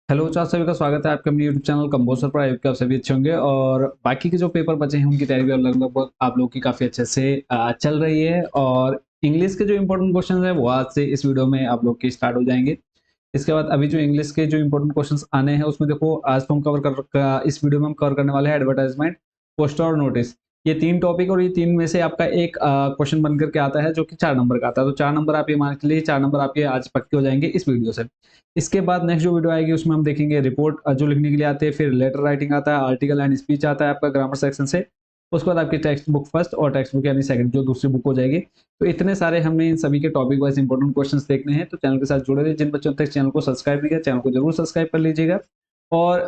Hello चार सभी का स्वागत है आपके अपने यूट्यूब चैनल कंपोजर पर। आई आप सभी अच्छे होंगे और बाकी के जो पेपर बचे हैं उनकी तैयारी भी अब लगभग आप लोगों की काफ़ी अच्छे से चल रही है। और इंग्लिश के जो इंपॉर्टेंट क्वेश्चन है वो आज से इस वीडियो में आप लोग के स्टार्ट हो जाएंगे। इसके बाद अभी जो इंग्लिश के जो इंपॉर्टेंट क्वेश्चंस आने हैं उसमें देखो आज तो हम इस वीडियो में हम कवर करने वाले हैं एडवर्टाइजमेंट, पोस्टर और नोटिस। ये तीन टॉपिक और ये तीन में से आपका एक क्वेश्चन बन करके आता है जो कि 4 नंबर का आता है। तो 4 नंबर आप ये मान के लिए 4 नंबर आपके आज पक्के हो जाएंगे इस वीडियो से। इसके बाद नेक्स्ट जो वीडियो आएगी उसमें हम देखेंगे रिपोर्ट जो लिखने के लिए आते हैं, फिर लेटर राइटिंग आता है, आर्टिकल एंड स्पीच आता है आपका ग्रामर सेक्शन से। उसके बाद आपकी टेक्स्ट बुक फर्स्ट और टेक्स्ट बुक यानी सेकंड जो दूसरी बुक हो जाएगी। तो इतने सारे हमने इन सभी के टॉपिक वाइज इंपॉर्टेंट क्वेश्चंस देखने हैं, तो चैनल के साथ जुड़े रहिए। जिन बच्चों ने तक चैनल को सब्सक्राइब नहीं किया चैनल को जरूर सब्सक्राइब कर लीजिएगा। और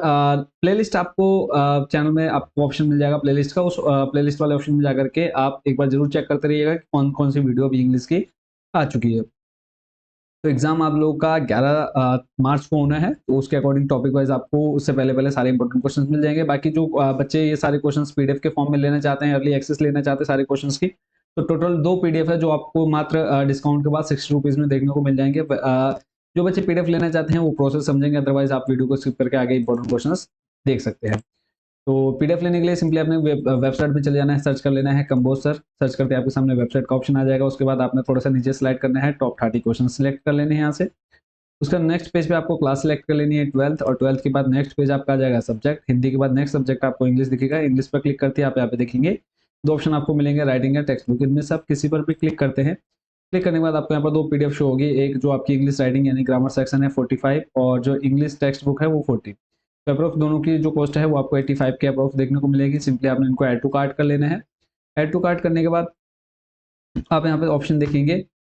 प्लेलिस्ट आपको चैनल में आपको ऑप्शन मिल जाएगा प्लेलिस्ट का। उस प्लेलिस्ट वाले ऑप्शन में जाकर के आप एक बार जरूर चेक करते रहिएगा कि कौन कौन सी वीडियो अभी इंग्लिश की आ चुकी है। तो एग्जाम आप लोगों का 11 मार्च को होना है, तो उसके अकॉर्डिंग टॉपिक वाइज आपको उससे पहले पहले सारे इंपॉर्टेंट क्वेश्चंस मिल जाएंगे। बाकी जो बच्चे ये सारे क्वेश्चंस पीडीएफ के फॉर्म में लेना चाहते हैं, अर्ली एक्सेस लेना चाहते हैं सारे क्वेश्चंस की, तो टोटल 2 पीडीएफ है जो आपको मात्र डिस्काउंट के बाद 60 रुपीज में देखने को मिल जाएंगे। जो बच्चे पीडीएफ लेना चाहते हैं वो प्रोसेस समझेंगे, अदरवाइज आप वीडियो को स्किप करके आगे इंपॉर्टेंट क्वेश्चन देख सकते हैं। तो पीडीएफ लेने के लिए सिंपली आपने वेबसाइट पे चले जाना है, सर्च कर लेना है कंपोज सर। सर्च करते आपके सामने वेबसाइट का ऑप्शन आ जाएगा। उसके बाद आपने थोड़ा सा नीचे स्लाइड करना है, टॉप 30 क्वेश्चन सिलेक्ट कर लेने हैं यहाँ से। उसका नेक्स्ट पेज पे आपको क्लास सेलेक्ट कर लेनी है 12th, और 12th के बाद नेक्स्ट पेज आपका आ जाएगा सब्जेक्ट। हिंदी के बाद नेक्स्ट सब्जेक्ट आपको इंग्लिश दिखेगा। इंग्लिश पर क्लिक करते हैं आप यहाँ पे देखेंगे 2 ऑप्शन आपको मिलेंगे, राइटिंग या टेक्स्ट बुक। इनमें से आप किसी पर भी क्लिक करते हैं। क्लिक करने के बाद आपको यहाँ पर 2 पीडीएफ शो होगी। एक जो आपकी इंग्लिश राइटिंग यानी ग्रामर सेक्शन है 45, और जो इंग्लिश टेक्स्ट बुक है वो 40। तो अप्रोक्स दोनों की जो कॉस्ट है वो आपको 85 के अप्रोक्स देखने को मिलेगी। सिंपली आपने इनको ऐड टू कार्ट कर लेना है। ऐड टू कार्ट करने के बाद आप यहाँ पे ऑप्शन देखेंगे,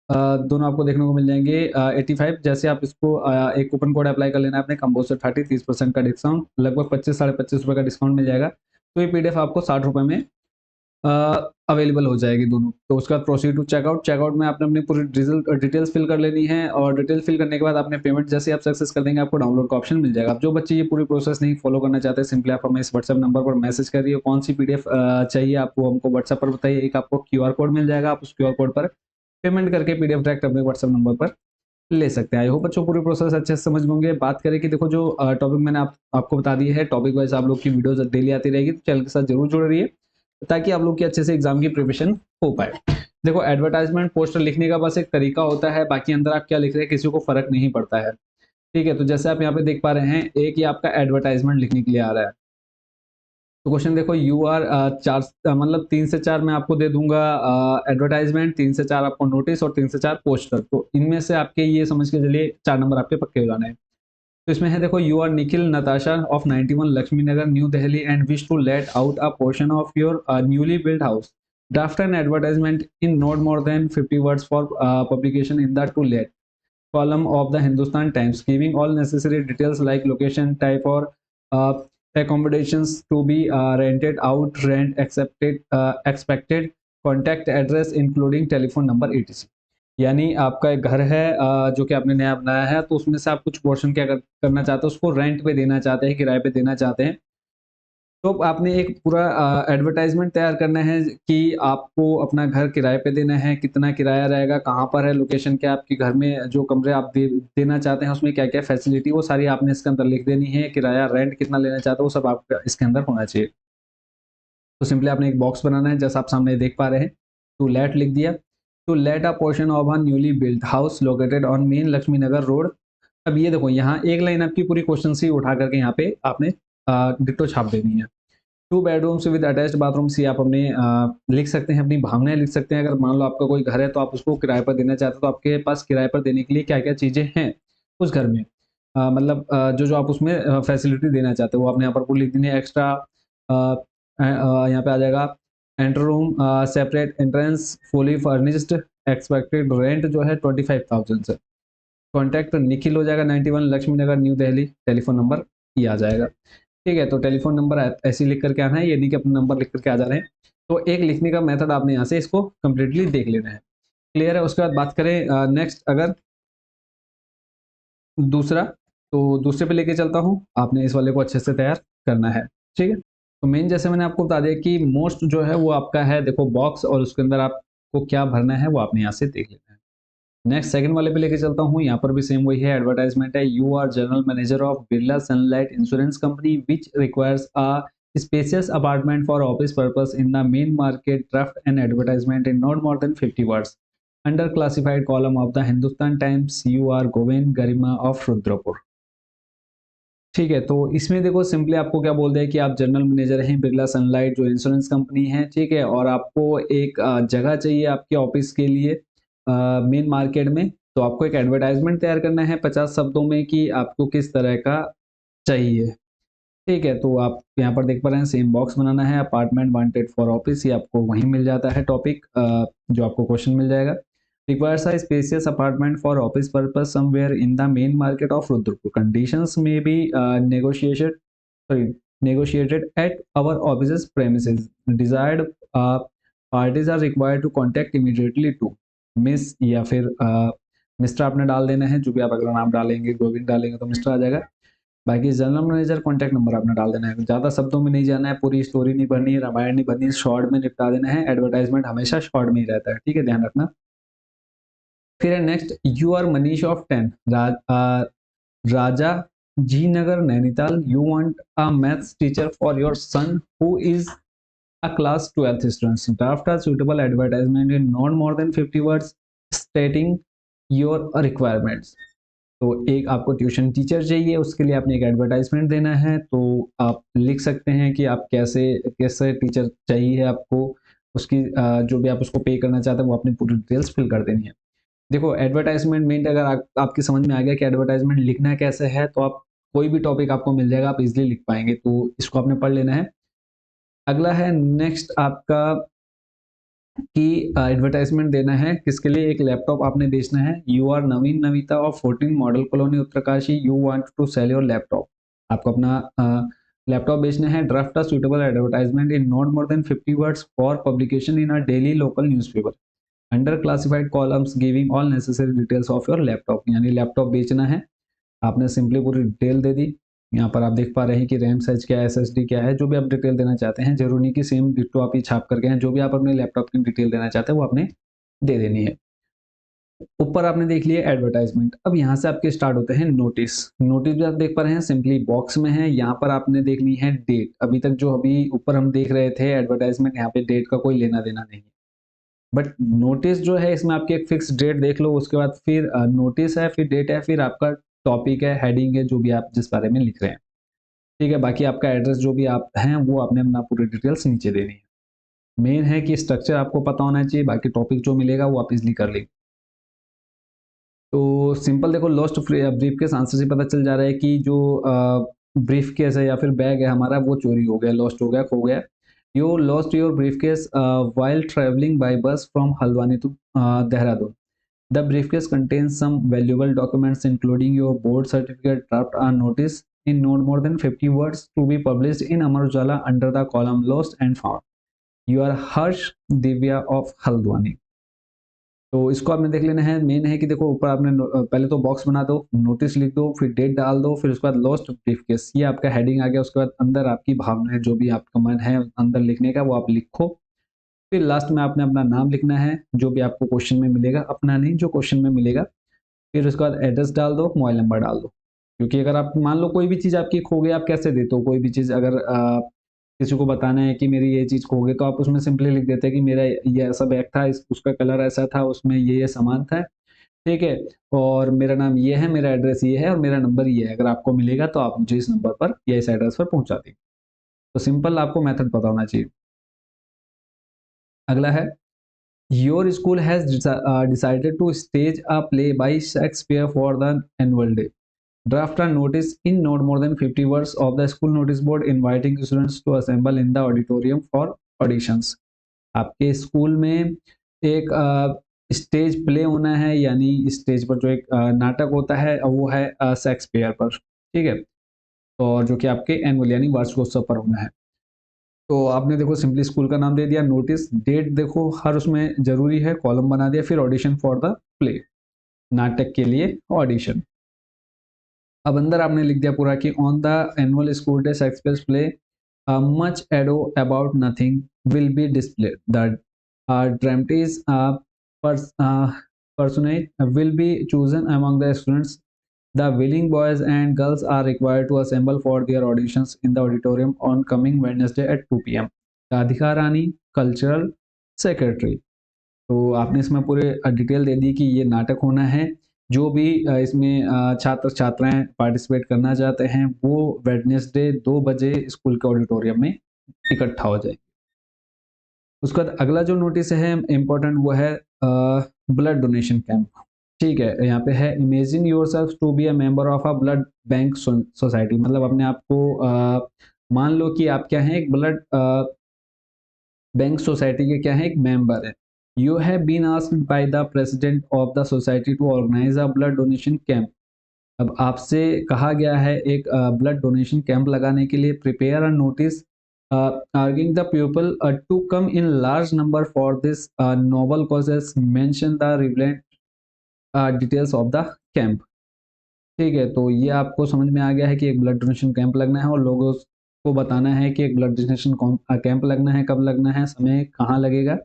दोनों आपको देखने को मिल जाएंगे 85। जैसे आप इसको एक कूपन कोड अप्लाई कर लेना है अपने कंपोज 30 30% का डिस्काउंट, लगभग 25 साढ़े 25 रुपये का डिस्काउंट मिल जाएगा। तो ये पीडीएफ आपको 60 रुपये में अवेलेबल हो जाएगी दोनों। तो उसका प्रोसीड टू चेकआउट। चेकआउट में आपने अपनी पूरी डिटेल्स फिल कर लेनी है, और डिटेल फिल करने के बाद आपने पेमेंट जैसे आप सक्सेस कर देंगे आपको डाउनलोड का ऑप्शन मिल जाएगा। अब जो बच्चे ये पूरी प्रोसेस नहीं फॉलो करना चाहते, सिंपली आप हमें इस व्हाट्सएप नंबर पर मैसेज करिए कौन सी पीडीएफ चाहिए आपको, हमको व्हाट्सएप पर बताइए। एक आपको क्यूआर कोड मिल जाएगा, आप उस क्यूआर कोड पर पेमेंट करके पीडीएफ डायरेक्ट अपने व्हाट्सएप नंबर पर ले सकते हैं। आई होप बच्चों पूरी प्रोसेस अच्छे से समझ होंगे। बात करें कि देखो जो टॉपिक मैंने आपको बता दिया है, टॉपिक वाइज आप लोग की वीडियोस डेली आती रहेगी, तो चैनल के साथ जरूर जुड़े रहिए ताकि आप लोग की अच्छे से एग्जाम की प्रिपरेशन हो पाए। देखो एडवर्टाइजमेंट पोस्टर लिखने का बस एक तरीका होता है, बाकी अंदर आप क्या लिख रहे हैं किसी को फर्क नहीं पड़ता है। ठीक है, तो जैसे आप यहाँ पे देख पा रहे हैं, एक ही आपका एडवर्टाइजमेंट लिखने के लिए आ रहा है। तो क्वेश्चन देखो, यू आर चार मतलब 3 से 4 मैं आपको दे दूंगा एडवर्टाइजमेंट, 3 से 4 आपको नोटिस और 3 से 4 पोस्टर। तो इनमें से आपके ये समझ के चलिए 4 नंबर आपके पक्के हो जाने हैं। तो इसमें है देखो, you are Nikhil Natasha of 91 Lakshmi Nagar New Delhi and wish to let out a portion of your newly build house. Draft an advertisement in not more than 50 words for publication in the to let column of the Hindustan Times, giving all necessary details like location, type or uh, accommodations to be rented out, rent accepted, expected, contact address including telephone number etc। यानी आपका एक घर है जो कि आपने नया बनाया है, तो उसमें से आप कुछ पोर्शन क्या करना चाहते हैं, उसको रेंट पे देना चाहते हैं, किराए पे देना चाहते हैं। तो आपने एक पूरा एडवर्टाइजमेंट तैयार करना है कि आपको अपना घर किराए पे देना है, कितना किराया रहेगा, कहाँ पर है, लोकेशन क्या है, आपके घर में जो कमरे आप देना चाहते हैं उसमें क्या क्या फैसिलिटी, वो सारी आपने इसके अंदर लिख देनी है। किराया रेंट कितना लेना चाहते हो वो सब आपका इसके अंदर होना चाहिए। तो सिंपली आपने एक बॉक्स बनाना है जैसा आप सामने देख पा रहे हैं। टू लेट लिख दिया। To let a portion of a newly built house located on main Lakshmi Nagar road. अब ये देखो, यहाँ एक लाइन आपकी पूरी क्वेश्चन से उठा करके यहाँ पे आपने डिट्टो छाप देनी है। 2 बेडरूम्स विद अटैच्ड बाथरूम्स, ये आप अपने लिख सकते हैं, अपनी भावनाएं लिख सकते हैं। अगर मान लो आपका कोई घर है तो आप उसको किराए पर देना चाहते हो, तो आपके पास किराए पर देने के लिए क्या क्या चीज़ें हैं उस घर में, मतलब जो जो आप उसमें फैसिलिटी देना चाहते हो वो आपने यहाँ पर पूरी लिख देनी है। एक्स्ट्रा यहाँ पे आ जाएगा, enter room separate entrance fully furnished, expected rent जो है 25,000 से। कॉन्टैक्ट निखिल हो जाएगा 91 Lakshmi Nagar New Delhi, telephone number ये आ जाएगा। ठीक है, तो टेलीफोन नंबर ऐसे लिख करके आना है, ये नहीं कि अपना नंबर लिख करके आ जा रहे हैं। तो एक लिखने का मेथड आपने यहाँ से इसको कंप्लीटली देख लेना है। क्लियर है। उसके बाद बात करें नेक्स्ट, अगर दूसरा, तो दूसरे पे लेके चलता हूँ। आपने इस वाले को अच्छे से तैयार करना है। ठीक है, तो मेन जैसे मैंने आपको बता दिया कि मोस्ट जो है वो आपका है देखो बॉक्स, और उसके अंदर आपको क्या भरना है वो आपने यहाँ से देख लेना है। नेक्स्ट सेकंड वाले पे लेके चलता हूँ, यहाँ पर भी सेम वही है, एडवर्टाइजमेंट है। You are general manager of Birla Sunlight insurance company which requires a spacious apartment for office purpose in the main market, draft an advertisement in not more than 50 words under classified column of the Hindustan Times, you are Govind Garima of Rudrapur. ठीक है, तो इसमें देखो simply आपको क्या बोल दिया है कि आप जनरल मैनेजर हैं बिरला सनलाइट जो इंश्योरेंस कंपनी है, ठीक है, और आपको एक जगह चाहिए आपके ऑफिस के लिए मेन मार्केट में। तो आपको एक एडवर्टाइजमेंट तैयार करना है 50 शब्दों में कि आपको किस तरह का चाहिए। ठीक है, तो आप यहाँ पर देख पा रहे हैं सेम बॉक्स बनाना है, अपार्टमेंट वांटेड फॉर ऑफिस, ये आपको वहीं मिल जाता है टॉपिक, जो आपको क्वेश्चन मिल जाएगा। Requires a spacious apartment for office purpose somewhere in the main market of Rudrapur, conditions में be negotiation sorry negotiated at our office's premises, desired parties are required to contact immediately to miss या फिर mister आपने डाल देना है, जो भी आप अगर नाम डालेंगे गोविंद डालेंगे तो मिस्टर आ जाएगा। बाकी जनरल मैनेजर कॉन्टैक्ट नंबर आपने डाल देना है, ज़्यादा शब्दों में नहीं जाना है, पूरी स्टोरी नहीं भरनी है, रामायण नहीं भरनी, शॉर्ट में निपटा देना है। एडवर्टाइजमेंट हमेशा शॉर्ट में ही रहता है, ठीक है, ध्यान रखना। फिर है next, you are Manish of 10 Raja ji Nagar Nainital, you want a maths teacher for your son who is a class 12th student, draft a suitable advertisement in not more than 50 words stating your requirements। तो एक आपको ट्यूशन टीचर चाहिए, उसके लिए आपने एक advertisement देना है, तो आप लिख सकते हैं कि आप कैसे कैसे टीचर चाहिए आपको, उसकी जो भी आप उसको पे करना चाहते हैं वो अपनी पूरी डिटेल्स फिल कर देनी है। देखो एडवर्टाइजमेंट मेन अगर आपकी समझ में आ गया कि एडवर्टाइजमेंट लिखना कैसे है, तो आप कोई भी टॉपिक आपको मिल जाएगा, आप इजिली लिख पाएंगे, तो इसको आपने पढ़ लेना है। अगला है नेक्स्ट आपका कि एडवर्टाइजमेंट देना है किसके लिए, एक लैपटॉप आपने बेचना है। You are Naveen Navita of 14 Model Colony Uttarkashi, you want to sell your laptop, आपको अपना लैपटॉप बेचना है। Draft a suitable advertisement in not more than 50 words for publication in a daily local newspaper under classified columns giving all necessary details of your laptop, यानी laptop बेचना है, आपने simply पूरी detail दे दी। यहाँ पर आप देख पा रहे हैं कि रैम साइज क्या है, एसएसडी क्या है, जो भी आप डिटेल देना चाहते हैं, जरूरी नहीं कि सेम डिट्टो आप ही छाप करके हैं, जो भी आप अपने लैपटॉप की डिटेल देना चाहते हैं वो आपने दे देनी है। ऊपर आपने देख लिया एडवर्टाइजमेंट, अब यहाँ से आपके स्टार्ट होते हैं नोटिस। नोटिस भी आप देख पा रहे हैं सिंपली बॉक्स में है, यहाँ पर आपने देख ली है डेट। अभी तक जो अभी ऊपर हम देख रहे थे एडवर्टाइजमेंट, यहाँ पे डेट का कोई लेना देना नहीं है, बट नोटिस जो है इसमें आपकी एक फिक्स डेट देख लो, उसके बाद फिर नोटिस है, फिर डेट है, फिर आपका टॉपिक है, हेडिंग है, जो भी आप जिस बारे में लिख रहे हैं, ठीक है। बाकी आपका एड्रेस जो भी आप हैं वो आपने अपना पूरी डिटेल्स नीचे देनी है। मेन है कि स्ट्रक्चर आपको पता होना चाहिए, बाकी टॉपिक जो मिलेगा वो आप इजिली कर लेंगे। तो सिंपल देखो, लॉस्ट ब्रीफ केस आंसर से पता चल जा रहा है कि जो ब्रीफ केस है या फिर बैग है हमारा वो चोरी हो गया, लॉस्ट हो गया, खो गया। You lost your briefcase while travelling by bus from Haldwani to Dehradun. The briefcase contains some valuable documents including your board certificate, draft a notice in not more than 50 words to be published in Amar Ujala under the column Lost and Found. You are Harsh Divya of Haldwani। तो इसको आपने देख लेना है। Main है कि देखो ऊपर आपने पहले तो बॉक्स बना दो, नोटिस लिख दो, फिर डेट डाल दो, फिर उसके बाद लॉस्ट ब्रीफकेस, ये आपका हेडिंग आ गया। उसके बाद अंदर आपकी भावनाएं, जो भी आपका मन है अंदर लिखने का वो आप लिखो। फिर लास्ट में आपने अपना नाम लिखना है, जो भी आपको क्वेश्चन में मिलेगा, अपना नहीं जो क्वेश्चन में मिलेगा। फिर उसके बाद एड्रेस डाल दो, मोबाइल नंबर डाल दो, क्योंकि अगर आप मान लो कोई भी चीज़ आपकी खो गई, आप कैसे देते हो कोई भी चीज़, अगर किसी को बताना है कि मेरी ये चीज़ खो गई, तो आप उसमें सिंपली लिख देते हैं कि मेरा ये ऐसा बैग था, उसका कलर ऐसा था, उसमें ये सामान था, ठीक है, और मेरा नाम ये है, मेरा एड्रेस ये है और मेरा नंबर ये है। अगर आपको मिलेगा तो आप मुझे इस नंबर पर या इस एड्रेस पर पहुंचा दें। तो सिंपल आपको मेथड पता होना चाहिए। अगला है, Your school has decided to stage a play by Shakespeare for the annual day. Draft a notice in not more than 50 words of the school notice board inviting students to assemble in the auditorium for auditions। आपके school में एक stage play होना है, यानी stage पर जो एक नाटक होता है वो है शेक्सपियर पर, ठीक है, और जो कि आपके एनुअल यानी वार्षिकोत्सव पर होना है। तो आपने देखो सिंपली स्कूल का नाम दे दिया, नोटिस, डेट देखो हर उसमें जरूरी है, कॉलम बना दिया, फिर ऑडिशन फॉर द प्ले, नाटक के लिए ऑडिशन। अब अंदर आपने लिख दिया पूरा कि on the annual school day Shakespeare play much ado about nothing will be displayed, the dramatis personage will be chosen among the students. The willing boys and girls are required to assemble for their auditions in the auditorium on coming Wednesday at 2 p.m. Radhika Rani, cultural secretary. तो आपने इसमें पूरे detail दे दी कि ये नाटक होना है। जो भी इसमें छात्र छात्राएं पार्टिसिपेट करना चाहते हैं वो वेडनेसडे 2 बजे स्कूल के ऑडिटोरियम में इकट्ठा हो जाए। उसके बाद अगला जो नोटिस है इम्पोर्टेंट वो है ब्लड डोनेशन कैंप। ठीक है, यहाँ पे है imagine yourself to be a member of a blood bank society. मतलब अपने आप को मान लो कि आप क्या हैं, एक ब्लड बैंक सोसाइटी के क्या है, एक मेंबर है। You have been asked by the president of the society to organise a blood donation camp. अब आपसे कहा गया है एक ब्लड डोनेशन कैंप लगाने के लिए। Prepare a notice urging the people to come in large number for this noble causes, mention the relevant details of the camp। ठीक है, तो ये आपको समझ में आ गया है कि एक ब्लड डोनेशन कैंप लगना है और लोगों को बताना है कि एक ब्लड डोनेशन कैंप लगना है, कब लगना है, समय कहाँ लगेगा,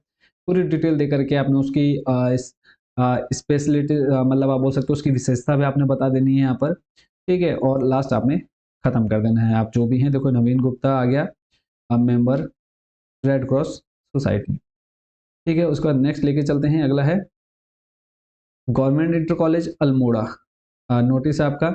पूरी डिटेल दे करके आपने उसकी स्पेशलिटी मतलब आप बोल सकते हो उसकी विशेषता भी आपने बता देनी है यहाँ पर। ठीक है, और लास्ट आपने खत्म कर देना है। आप जो भी हैं, देखो नवीन गुप्ता आ गया, अब मेंबर रेड क्रॉस सोसाइटी। ठीक है, उसके बाद नेक्स्ट लेके चलते हैं। अगला है government inter college Almora. Notice है आपका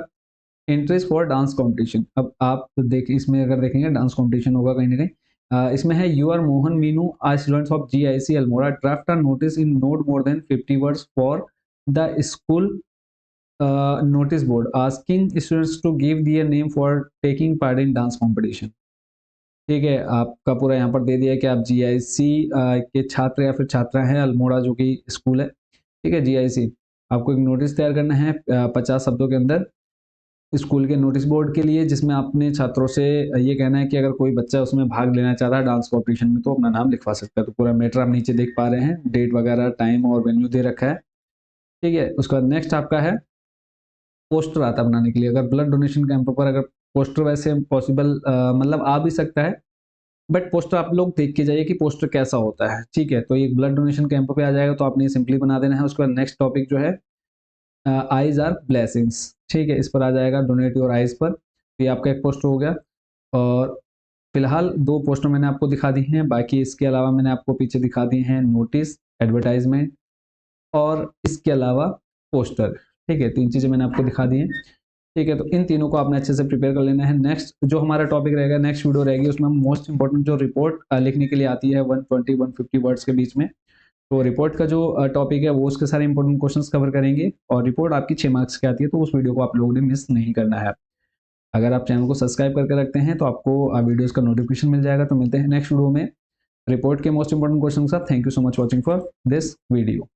एंट्रीज फॉर डांस कंपटीशन। अब आप देख इसमें अगर देखेंगे डांस कंपटीशन होगा कहीं ना कहीं। इसमें है you are Mohan Meenu are students of GIC Almora draft a notice in not more than 50 words for the school notice board asking students to give their name for taking part in dance competition. ठीक है, आपका पूरा यहाँ पर दे दिया कि आप GIC के छात्र या फिर छात्रा हैं अल्मोड़ा जो कि स्कूल है। ठीक है, GIC आपको एक नोटिस तैयार करना है 50 शब्दों के अंदर स्कूल के नोटिस बोर्ड के लिए, जिसमें आपने छात्रों से ये कहना है कि अगर कोई बच्चा उसमें भाग लेना चाहता है डांस कॉम्पिटिशन में तो अपना नाम लिखवा सकता है। तो पूरा मैटर आप नीचे देख पा रहे हैं, डेट वगैरह, टाइम और वेन्यू दे रखा है। ठीक है, उसके बाद नेक्स्ट आपका है पोस्टर आता बनाने के लिए। अगर ब्लड डोनेशन कैंप पर अगर पोस्टर वैसे पॉसिबल मतलब आ भी सकता है, बट पोस्टर आप लोग देख के जाइए कि पोस्टर कैसा होता है। ठीक है, तो ये ब्लड डोनेशन कैंप पे आ जाएगा तो आपने सिंपली बना देना है। उसके बाद नेक्स्ट टॉपिक जो है आइज आर ब्लेसिंग्स। ठीक है, इस पर आ जाएगा डोनेट योर आइज पर। ये आपका एक पोस्टर हो गया और फिलहाल 2 पोस्टर मैंने आपको दिखा दी हैं। बाकी इसके अलावा मैंने आपको पीछे दिखा दिए हैं नोटिस, एडवर्टाइजमेंट और इसके अलावा पोस्टर। ठीक है, 3 चीज़ें मैंने आपको दिखा दी हैं। ठीक है, तो इन तीनों को आपने अच्छे से प्रिपेयर कर लेना है। नेक्स्ट जो हमारा टॉपिक रहेगा, नेक्स्ट वीडियो रहेगी, उसमें हम मोस्ट इंपॉर्टेंट जो रिपोर्ट लिखने के लिए आती है 120-150 वर्ड्स के बीच में, तो रिपोर्ट का जो टॉपिक है वो उसके सारे इंपॉर्टेंट क्वेश्चंस कवर करेंगे और रिपोर्ट आपकी 6 मार्क्स की आती है, तो उस वीडियो को आप लोगों ने मिस नहीं करना है। अगर आप चैनल को सब्सक्राइब करके रखते हैं तो आपको वीडियोस का नोटिफिकेशन मिल जाएगा। तो मिलते हैं नेक्स्ट वीडियो में रिपोर्ट के मोस्ट इंपॉर्टेंट क्वेश्चन के साथ। Thank you so much watching for this video.